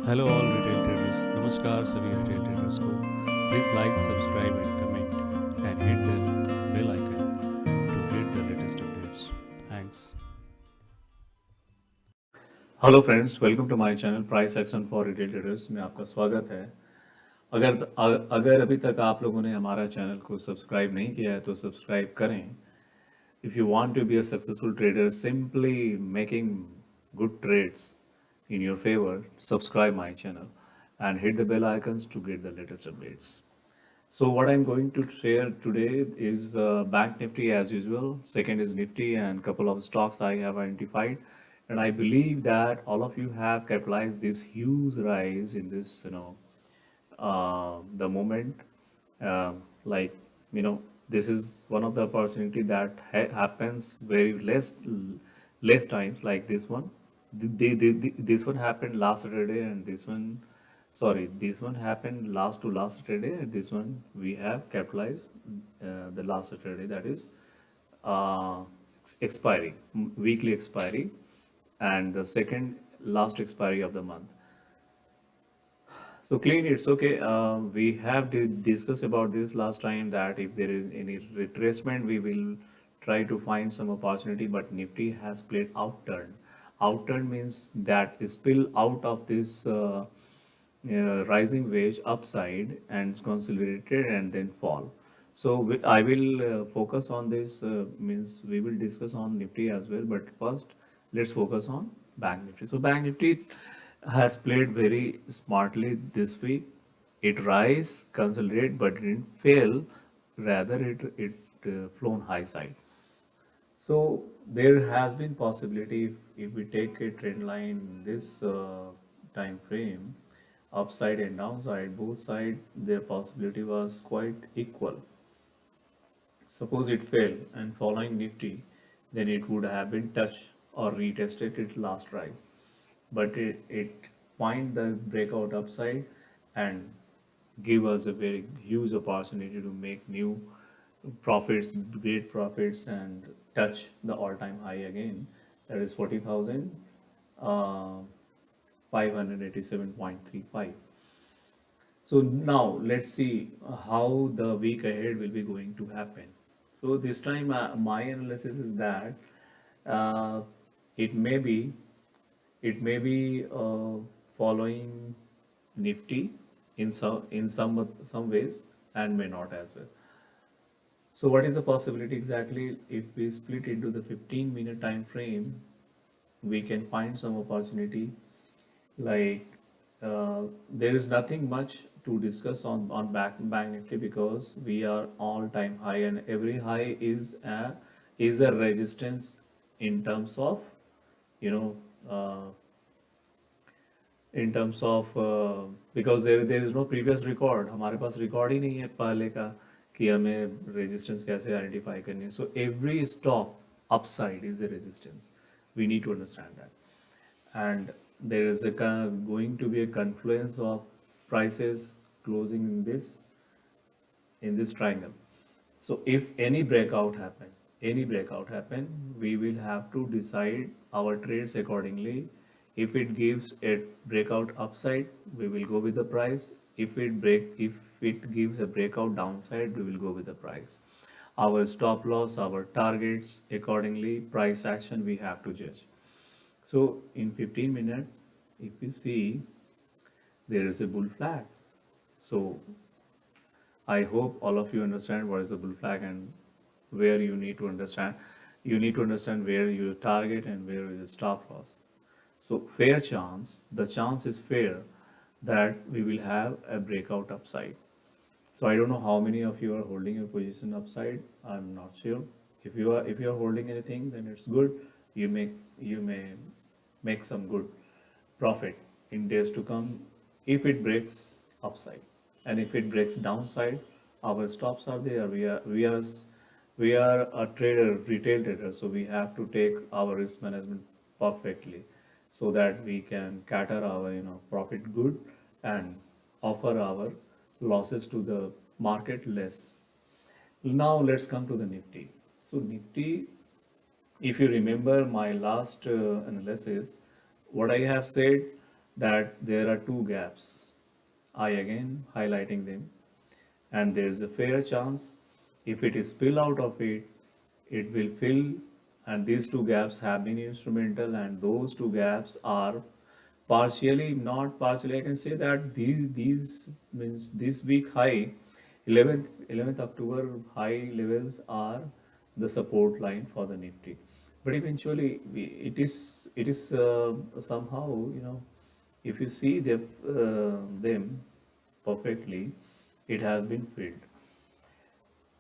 Hello all retail traders, नमस्कार सभी retail traders को। Please like, subscribe and comment and hit the bell icon to get the latest updates. Thanks. Hello friends, welcome to my channel price action for retail traders में आपका स्वागत है। अगर अभी तक आप लोगों ने हमारा चैनल को सब्सक्राइब नहीं किया है तो सब्सक्राइब करें। If you want to be a successful trader, simply making good trades in your favor, subscribe my channel and hit the bell icons to get the latest updates. So what I'm going to share today is Bank Nifty as usual. Second is Nifty and couple of stocks I have identified. And I believe that all of you have capitalized this huge rise in this, the moment, uh, like this is one of the opportunity that happens very less times like this one. This one happened last Saturday, and this one, sorry, this one happened last to last Saturday, and this one we have capitalized the last Saturday, that is uh, expiry, weekly expiry, and the second last expiry of the month. So clean, it's okay. We have discussed about this last time that if there is any retracement, we will try to find some opportunity. But Nifty has played outturn. Outturn means that it spill out of this rising wedge upside and consolidated and then fall. So I will focus on this. Means we will discuss on Nifty as well. But first, let's focus on Bank Nifty. So Bank Nifty has played very smartly this week. It rise, consolidate, but it didn't fail. Rather, it flown high side. So there has been possibility if we take a trend line this time frame, upside and downside, both side, their possibility was quite equal. Suppose it failed and following Nifty, then it would have been touched or retested its last rise. But it find the breakout upside and give us a very huge opportunity to make new profits, great profits, and touch the all-time high again. That is 40,000, uh, 587.35. So now let's see how the week ahead will be going to happen. So this time my analysis is that uh, it may be following Nifty in some ways and may not as well. So what is the possibility exactly? If we split into the 15-minute time frame, we can find some opportunity. Like there is nothing much to discuss on Bank Nifty because we are all time high, and every high is a resistance in terms of you know uh, because there is no previous record. हमारे पास record ही नहीं है पहले का कि हमें resistance कैसे identify करनी है. So every stock upside is a resistance. We need to understand that. And there is going to be a confluence of prices closing in this triangle. So if any breakout happen, we will have to decide our trades accordingly. If it gives a breakout upside, we will go with the price. If it gives a breakout downside, we will go with the price. Our stop loss, our targets, accordingly, price action we have to judge. So in 15 minutes, if we see there is a bull flag. So I hope all of you understand what is the bull flag and where you need to understand. You need to understand where you target and where is the stop loss. So fair chance, the chance is fair that we will have a breakout upside. So I don't know how many of you are holding your position upside. I'm not sure. If you are holding anything, then it's good. You may make some good profit in days to come if it breaks upside, and if it breaks downside, our stops are there. We are a trader, retail trader, so we have to take our risk management perfectly so that we can cater our profit good and offer our losses to the market less. Now let's come to the Nifty. So Nifty, if you remember my last analysis, what I have said that there are two gaps. I again highlighting them, and there is a fair chance if it is spill out of it, it will fill, and these two gaps have been instrumental, and those two gaps are partially, not partially, I can say that these means this week high, 11th October high levels are the support line for the Nifty. But eventually it is somehow, if you see them perfectly, it has been filled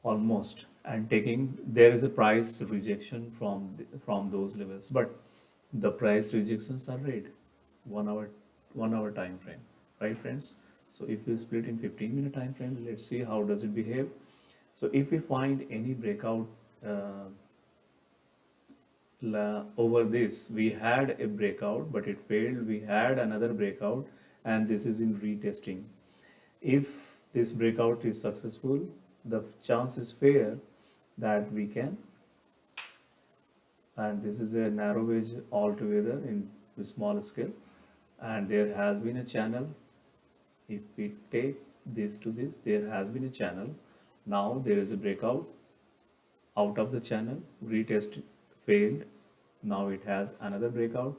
almost, and taking there is a price rejection from those levels, but the price rejections are red 1 hour 1 hour time frame, right friends? So if you split in 15-minute time frame, let's see how does it behave. So if we find any breakout over this, we had a breakout but it failed, we had another breakout, and this is in retesting. If this breakout is successful, the chance is fair that we can, and this is a narrow wedge altogether in small scale, and there has been a channel. If we take this to this, there has been a channel. Now there is a breakout out of the channel, retest failed. Now it has another breakout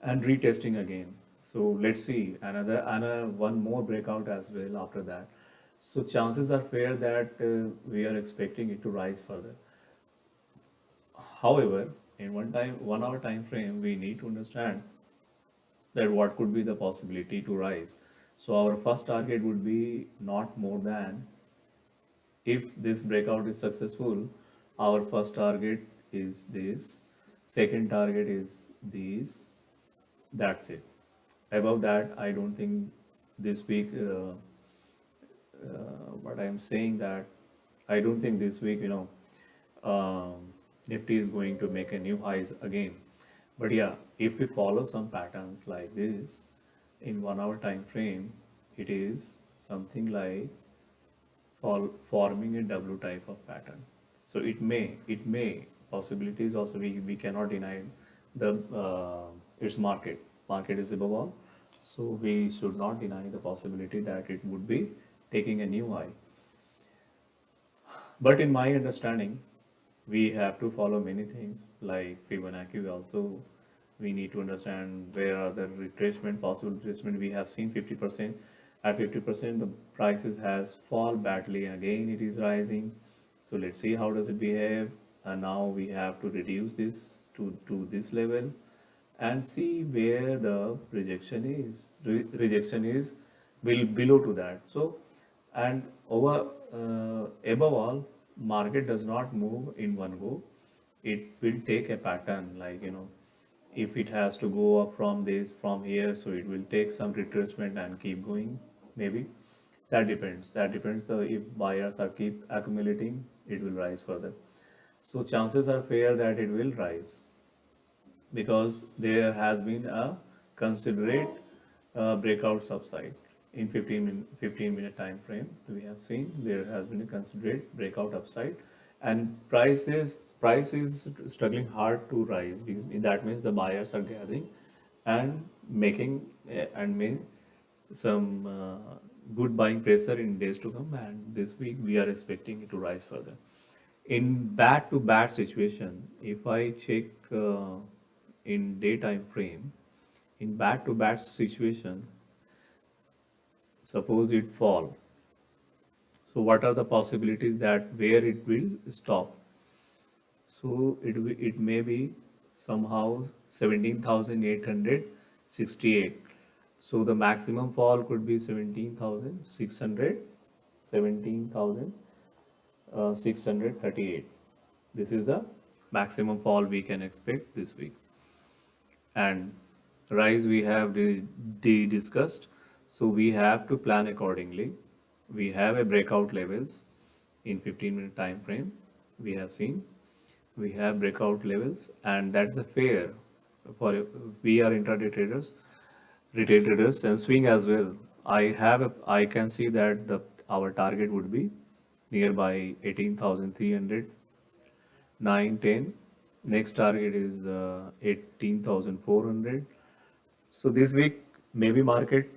and retesting again. So let's see another one more breakout as well after that. So chances are fair that we are expecting it to rise further. However, in 1 hour time frame, we need to understand that what could be the possibility to rise. So our first target would be not more than, if this breakout is successful, our first target is this, second target is this, that's it. Above that, I don't think this week, what I am saying that I don't think this week, Nifty is going to make a new highs again. But yeah, if we follow some patterns like this in 1 hour time frame, it is something like forming a W type of pattern. So it may possibilities also, we cannot deny the its market is above all, so we should not deny the possibility that it would be taking a new high. But in my understanding, we have to follow many things like Fibonacci also. We need to understand where are the retracement, possible retracement. We have seen 50%. At 50%, the prices has fall badly. Again, it is rising. So let's see how does it behave. And now we have to reduce this to this level and see where the rejection is. Rejection is below to that. So, and over above all, market does not move in one go. It will take a pattern, like, if it has to go up from this, from here, so it will take some retracement and keep going, maybe. That depends the, if buyers are keep accumulating, it will rise further. So chances are fair that it will rise, because there has been a considerate breakout subside in 15-minute time frame. We have seen there has been a considerate breakout upside, and price is struggling hard to rise, because that means the buyers are gathering and making and main some good buying pressure in days to come, and this week we are expecting it to rise further. In bad to bad situation, if I check in daytime frame, in bad to bad situation, suppose it fall. So what are the possibilities that where it will stop? So it may be somehow 17,868. So the maximum fall could be 17,600, 17,638. This is the maximum fall we can expect this week. And rise we have discussed, so we have to plan accordingly. We have a breakout levels in 15-minute time frame. We have seen we have breakout levels, and that's a fair for, we are intraday traders, retail traders, and swing as well. I can see that the our target would be nearby 18,300, 9, 10. Next target is 18,400. So this week Maybe market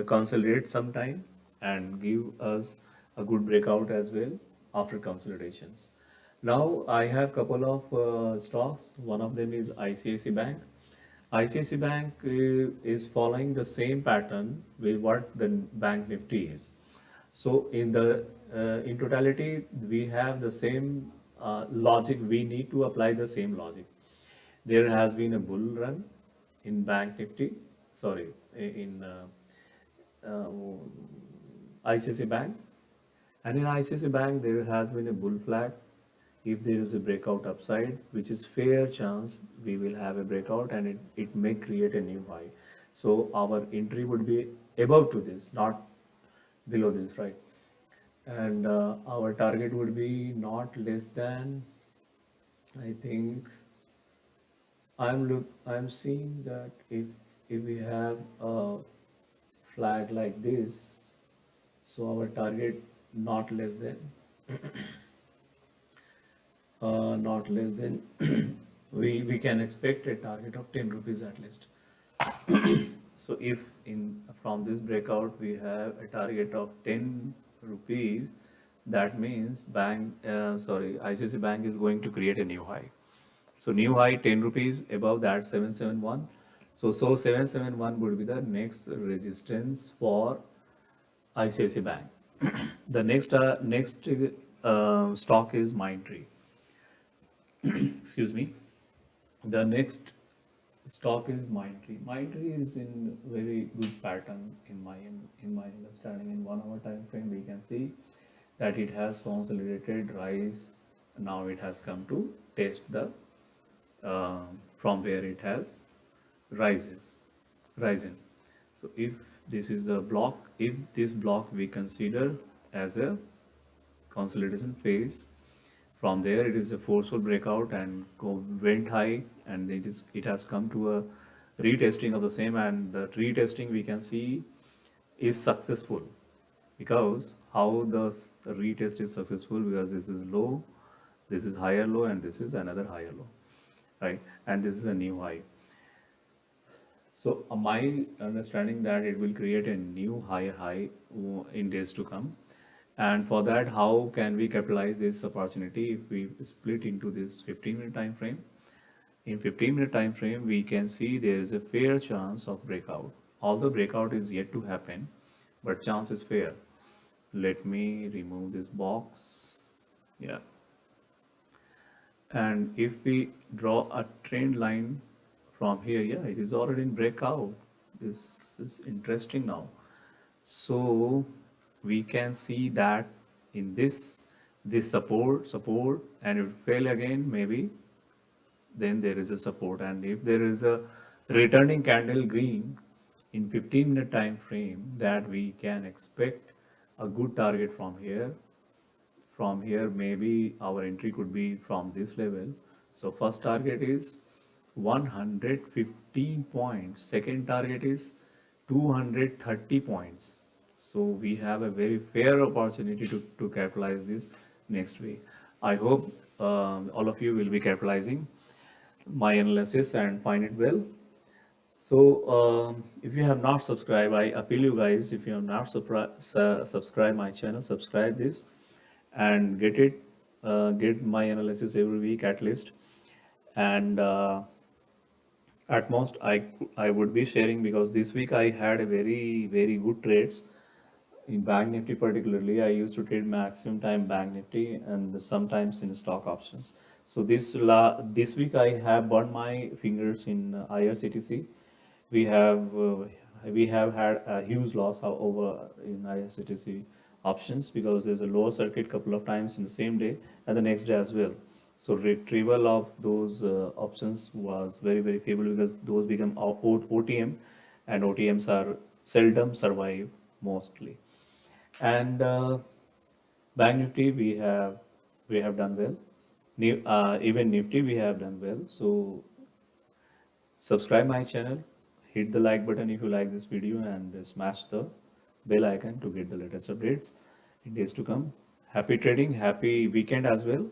consolidate some time and give us a good breakout as well after consolidations. Now I have couple of stocks. One of them is ICICI Bank. ICICI Bank is following the same pattern with what the Bank Nifty is. So in totality, we have the same logic. We need to apply the same logic. There has been a bull run in Bank Nifty, sorry, in uh, ICICI Bank, and in ICICI Bank there has been a bull flag. If there is a breakout upside, which is fair chance we will have a breakout and it may create a new high. So our entry would be above to this, not below this, right? And our target would be not less than, I think, I'm seeing that if we have a flag like this, so our target not less than not less than we can expect a target of 10 rupees at least. So if in from this breakout we have a target of 10 rupees, that means ICICI Bank is going to create a new high. So new high 10 rupees, above that 771. So 771 would be the next resistance for ICICI Bank. The next stock is Mindtree. Excuse me. The next stock is Mindtree. Mindtree is in very good pattern in my understanding. In 1 hour time frame, we can see that it has consolidated rise. Now it has come to test the from where it has rises risen. So if this is the block, if this block we consider as a consolidation phase, from there it is a forceful breakout and went high, and it has come to a retesting of the same, and the retesting we can see is successful. Because how the retest is successful, because this is low, this is higher low, and this is another higher low, right? And this is a new high. So my understanding that it will create a new higher high in days to come. And for that, how can we capitalize this opportunity? If we split into this 15-minute time frame, in 15-minute time frame, we can see there is a fair chance of breakout. Although breakout is yet to happen, but chance is fair. Let me remove this box. Yeah. And if we draw a trend line from here, yeah, it is already in breakout. This is interesting now. So we can see that in this support, and it fail again, maybe then there is a support. And if there is a returning candle green in 15-minute time frame, that we can expect a good target from here. From here, maybe our entry could be from this level. So first target is 115 points, second target is 230 points. So we have a very fair opportunity to capitalize this next week. I hope all of you will be capitalizing my analysis and find it well. So if you have not subscribed, I appeal you guys, if you have not subscribe my channel, subscribe this and get my analysis every week at least. And at most I would be sharing, because this week I had a very good trades in Bank Nifty. Particularly I used to trade maximum time Bank Nifty and sometimes in stock options. So this week I have burned my fingers in IRCTC. we have uh, we have had a huge loss over in IRCTC options, because there's a lower circuit couple of times in the same day and the next day as well. So retrieval of those options was very favorable, because those become OTM, and OTMs are seldom survive mostly. And Bank Nifty we have done well. Even Nifty we have done well. So subscribe my channel, hit the like button if you like this video, and smash the bell icon to get the latest updates in days to come. Happy trading, happy weekend as well.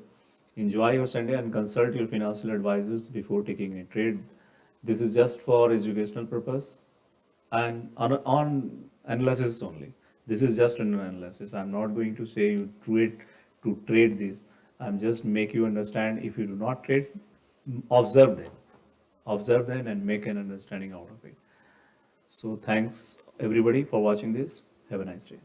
Enjoy your Sunday and consult your financial advisors before taking a trade. This is just for educational purpose. and on analysis only. This is just an analysis. I'm not going to say you trade this. I'm just make you understand. If you do not trade, observe them and make an understanding out of it. So thanks everybody for watching this. Have a nice day.